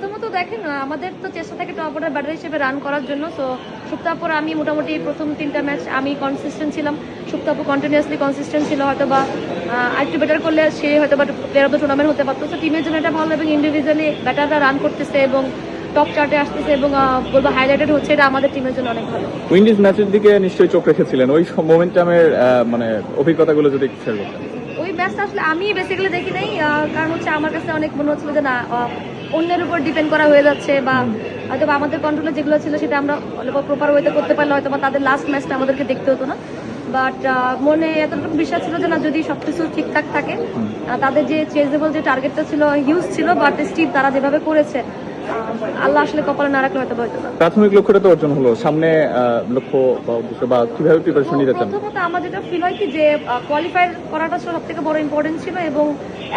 প্রথমত দেখেন আমাদের তো চেষ্টা থাকে টপ অর্ডার ব্যাটার হিসেবে রান করার জন্য। সো সুপ্তাপুর আমি মোটামুটি প্রথম 3টা ম্যাচ আমি কনসিস্টেন্ট ছিলাম, সুপ্তাপুর কন্টিনিউয়াসলি কনসিস্টেন্ট ছিল, হয়তো বা আরেকটু বেটার করলে সে হয়তো বা প্লেয়ার অফ দ্য টুর্নামেন্ট হতে পারতো। তো টিমের জন্য এটা ভালো এবং ইন্ডিভিজুয়ালি ব্যাটাররা রান করতেছে এবং টপ চার্টে আসতেছে এবং বলবো হাইলাইটেড হচ্ছে, এটা আমাদের টিমের জন্য অনেক ভালো। উইন্ডিজ ম্যাচের দিকে নিশ্চয়ই চোখ রেখেছিলেন, ওই মোমেন্টামের মানে অভিজ্ঞতাগুলো যদি একটু শেয়ার করতেন। ওই ম্যাচটা আসলে আমি বেসিক্যালি দেখি নাই, কারণ হচ্ছে আমার কাছে অনেক মনে হচ্ছিল যে না, অন্যের উপর ডিপেন্ড করা হয়ে যাচ্ছে, বা হয়তো বা আমাদের কন্ট্রোলে যেগুলো ছিল সেটা আমরা প্রপার ওয়েতে করতে পারলে হয়তো বা তাদের লাস্ট ম্যাচটা আমাদেরকে দেখতে হতো না। বাট মনে এতটুকু বিশ্বাস ছিল যে না, যদি সবকিছু ঠিকঠাক থাকে, তাদের যে চেজেবল যে টার্গেটটা ছিল হিউজ ছিল, বাট স্টিল তারা যেভাবে করেছে, আল্লাহ আসলে কপালে না রাখলে হয়তো হয়তো না। প্রাথমিক লক্ষ্যটা তো অর্জন হলো, সামনে লক্ষ্য বা উদ্দেশ্য বা কিভাবে প্রিপারেশন নিতে চান? প্রথমত আমার যেটা ফিল হয় কি যে কোয়ালিফাই করাটা সব থেকে বড় ইম্পর্টেন্ট ছিল, এবং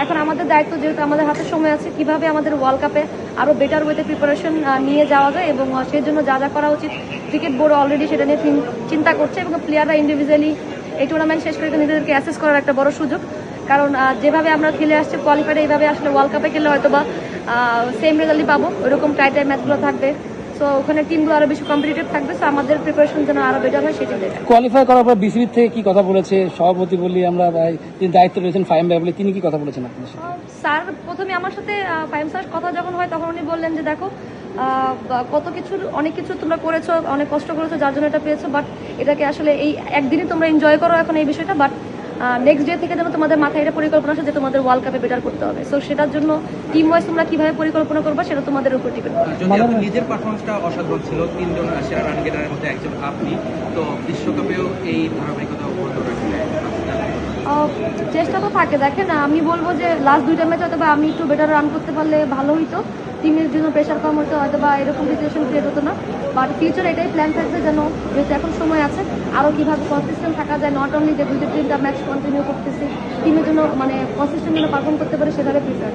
এখন আমাদের দায়িত্ব, যেহেতু আমাদের হাতে সময় আছে, কিভাবে আমাদের ওয়ার্ল্ড কাপে আরো বেটার ওয়েতে প্রিপারেশন নিয়ে যাওয়া যায়, এবং সেই জন্য যা যা করা উচিত ক্রিকেট বোর্ড অলরেডি সেটা নিয়ে চিন্তা করছে, এবং প্লেয়াররা ইন্ডিভিজুয়ালি এই টুর্নামেন্ট শেষ করে নিজেদেরকে অ্যাসেস করার একটা বড় সুযোগ। কারণ যেভাবে আমরা খেলে আসছি কোয়ালিফাইডে, এইভাবে আসলে ওয়ার্ল্ড কাপে খেলে হয়তো বা সেম রেজাল্টই পাবো, ওইরকম টাইটাই ম্যাচগুলো থাকবে। সো ওখানে টিমগুলো আরো বেশি কম্পিটিটিভ থাকবে, সো আমাদের প্রিপারেশন যেন আরো বেটার হয় সেটা দেখে। কোয়ালিফাই করার পর বিসিবি থেকে কি কথা বলেছে সভাপতি বলি আমরা, ভাই তিনি দায়িত্ব রয়েছেন ফাহিম ভাই বলে, তিনি কি কথা বলেছেন আপনার সাথে? স্যার প্রথমে আমার সাথে ফাহিম স্যার কথা যখন হয় তখন উনি বললেন যে দেখো, কত কিছু অনেক কিছু তোমরা করেছো, অনেক কষ্ট করেছো, যার জন্য এটা পেয়েছো, বাট এটাকে আসলে এই একদিনই তোমরা এনজয় করো এখন এই বিষয়টা, বাট নেক্সট ডে থেকে যেন তোমাদের মাথায় এটা পরিকল্পনা আসে যে তোমাদের ওয়ার্ল্ড কাপে বেটার করতে হবে। সো সেটার জন্য টিম ওয়াইজ তোমরা কিভাবে পরিকল্পনা করবে সেটা তোমাদের উপর ডিপেন্ড করে। যদি আপনার নিজের পারফরমেন্সটা অসাধারণ ছিল, 3জন সেরা রান গেটারের মধ্যে একজন আপনি, তো বিশ্বকাপেও এই ধারাবাহিকতা অব্যাহত রাখলে চেষ্টা তো থাকে। দেখেন আমি বলবো যে লাস্ট 2টা ম্যাচ হয়তো বা আমি একটু বেটার রান করতে পারলে ভালো হইতো, টিমের জন্য প্রেশার কম হতো, হয়তো বা এরকম সিচুয়েশন ক্রিয়েট হতো না। বাট ফিউচার এটাই প্ল্যান থাকবে যেন, যেহেতু এখন সময় আছে, আরও কীভাবে কনসিস্টেন্ট থাকা যায়, নট অনলি যে 2-3টা ম্যাচ কন্টিনিউ করতেছি, টিমের জন্য মানে কনসিস্টেন্ট যেন পারফর্ম করতে পারে সেভাবে প্রিপেয়ার।